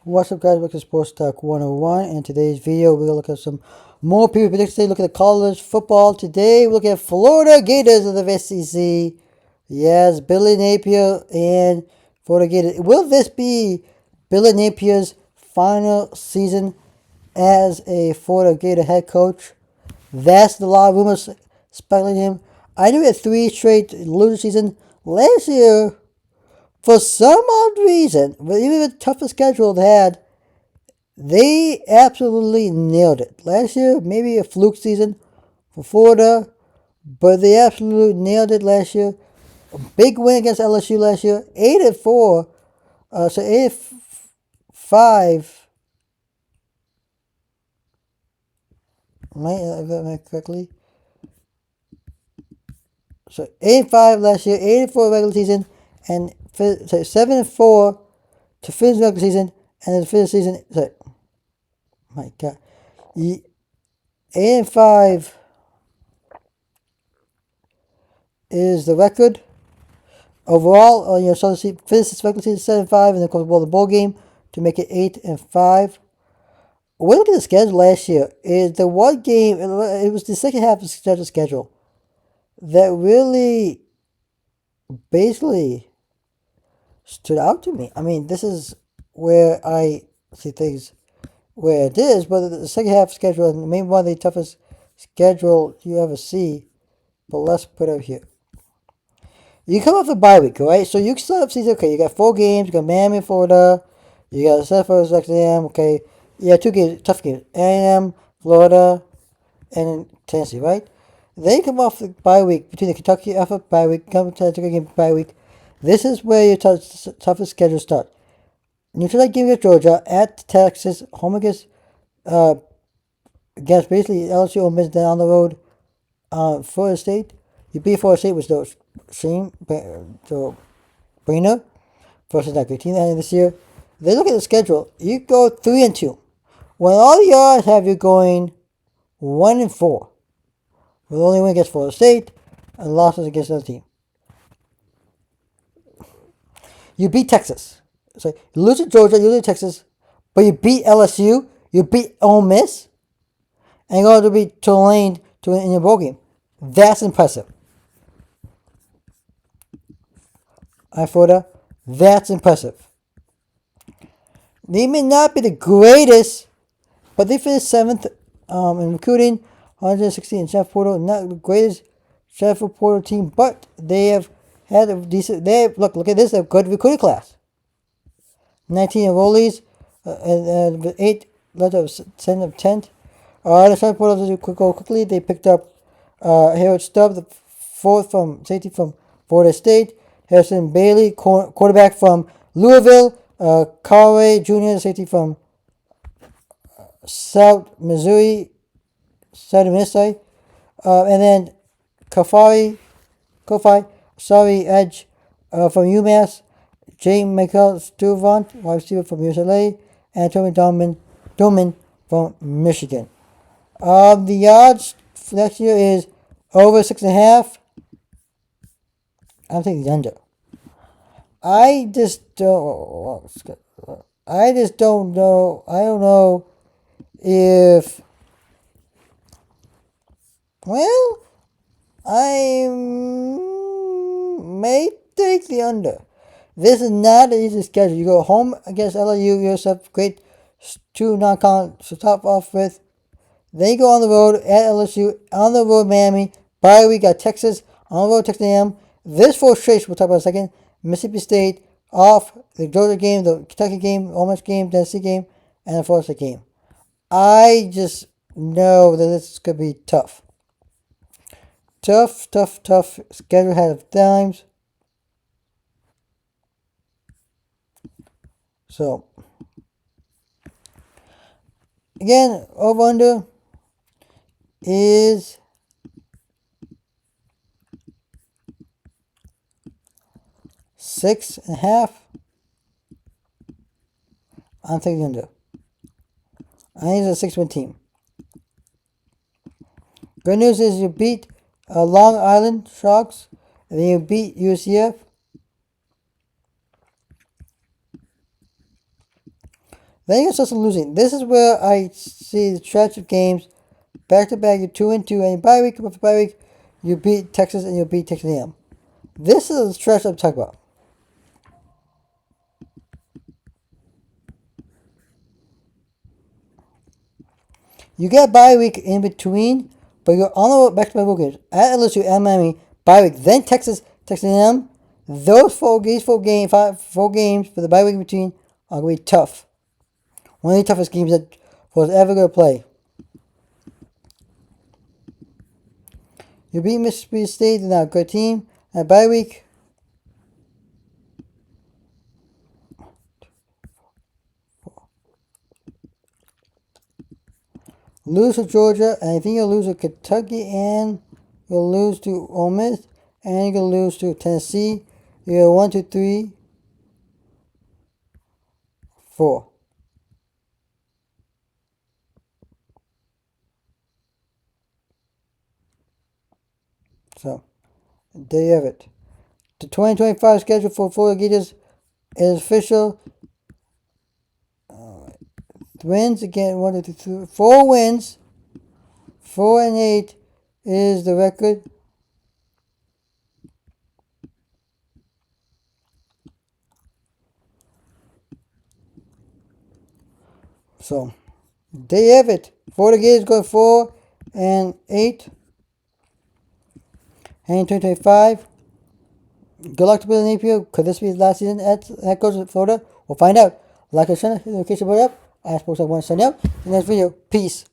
What's up, guys? Welcome to Sports Talk 101. In today's video, we're going to look at some more people predictions today. Look at the college football today. We look at Florida Gators of the SEC. Yes, Billy Napier and Florida Gators. Will this be Billy Napier's final season as a Florida Gator head coach? That's a lot of rumors speculating him. I knew he had 3 straight losing season last year. For some odd reason, even the toughest schedule they had, they absolutely nailed it. Last year, maybe a fluke season for Florida, but they absolutely nailed it last year. A big win against LSU last year, 8-4, so 8-5. Right, correctly. So 8-5 last year, 8-4 regular season, and 7-4 to finish the regular season, and then finish the season. So, my God, 8-5 is the record overall. So finish this regular season 7-5, and then comes the bowl game to make it 8-5. When we look at the schedule last year, is the one game. It was the second half of the schedule that really basically stood out to me. I mean, this is where I see things where it is, but the second half schedule, and maybe one of the toughest schedule you ever see. But let's put it here. You come off the bye week, right? So you start up season. Okay, you got 4 games. You got Miami, Florida. You got Southwest A&M. Okay, yeah, 2 games, tough games. A&M, Florida, and Tennessee, right? Then you come off the bye week between the Kentucky effort bye week, come to the Kentucky game bye week. This is where your toughest schedule starts. Neutral game against Georgia, at Texas, home against basically LSU, Ole Miss, then on the road, Florida State. You beat Florida State, which was shame, so brainer versus that great team that this year. They look at the schedule. You go 3-2. When all the odds have you going 1-4, with only win against Florida State and losses against another team. You beat Texas. So you lose to Georgia, you lose to Texas, but you beat LSU, you beat Ole Miss, and you're going to beat Tulane in your bowl game. That's impressive. Florida, that's impressive. They may not be the greatest, but they finished 7th in recruiting, 116 in Jeff Portal. Not the greatest Jeff Portal team, but they have had a decent. Look at this. A good recruiting class. 19 enrollees, and 8 left of 10 of 10th. The Jeff Portal to go quickly. They picked up Harold Stubb, the 4th from safety from Florida State. Harrison Bailey, quarterback from Louisville. Carway Jr., safety from South Missouri. And then Kofi, edge from UMass. J. Michael Stuvant, wide receiver from UCLA. And Tony Doman from Michigan. The odds for next year is over 6.5. I'm taking the under. I just don't know. I don't know if. Well, I may take the under. This is not an easy schedule. You go home against LSU, you yourself great 2 non-con to top off with. Then you go on the road at LSU, on the road Miami. Bye week got Texas, on the road Texas A&M. This 4 straight, we'll talk about in a second. Mississippi State, off the Georgia game, the Kentucky game, Ole Miss game, Tennessee game, and the Florida State game. I just know that this could be tough. Tough schedule ahead of times. So, again, over under is 6.5. I'm taking under. I think it's a 6-win team. Good news is you beat Long Island Sharks, and then you beat UCF. Then you start losing. This is where I see the stretch of games back to back. You're 2-2, and bye week after bye week, you beat Texas and you beat Texas A&M. This is the stretch I'm talking about. You get bye week in between, but you're on the back to back games at LSU and Miami. Bye week, then Texas, Texas A&M. Those four games for the bye week in between are going to be tough. One of the toughest games that was ever going to play. You beat Mississippi State, they're not a good team. At bye week, lose to Georgia, and I think you'll lose to Kentucky, and you'll lose to Ole Miss, and you'll lose to Tennessee. You're 1, 2, 3, 4. So, there you have it. The 2025 schedule for Florida Gators is official. Wins again, 1, 2, 3, 4 wins. 4-8 is the record. So, there you have it. Florida Gators going 4-8. And in 2025, good luck to Billy Napier. Could this be his last season at head coach of Florida? We'll find out. Like and share, notification bell up. I suppose I want to sign out. In the next video, peace.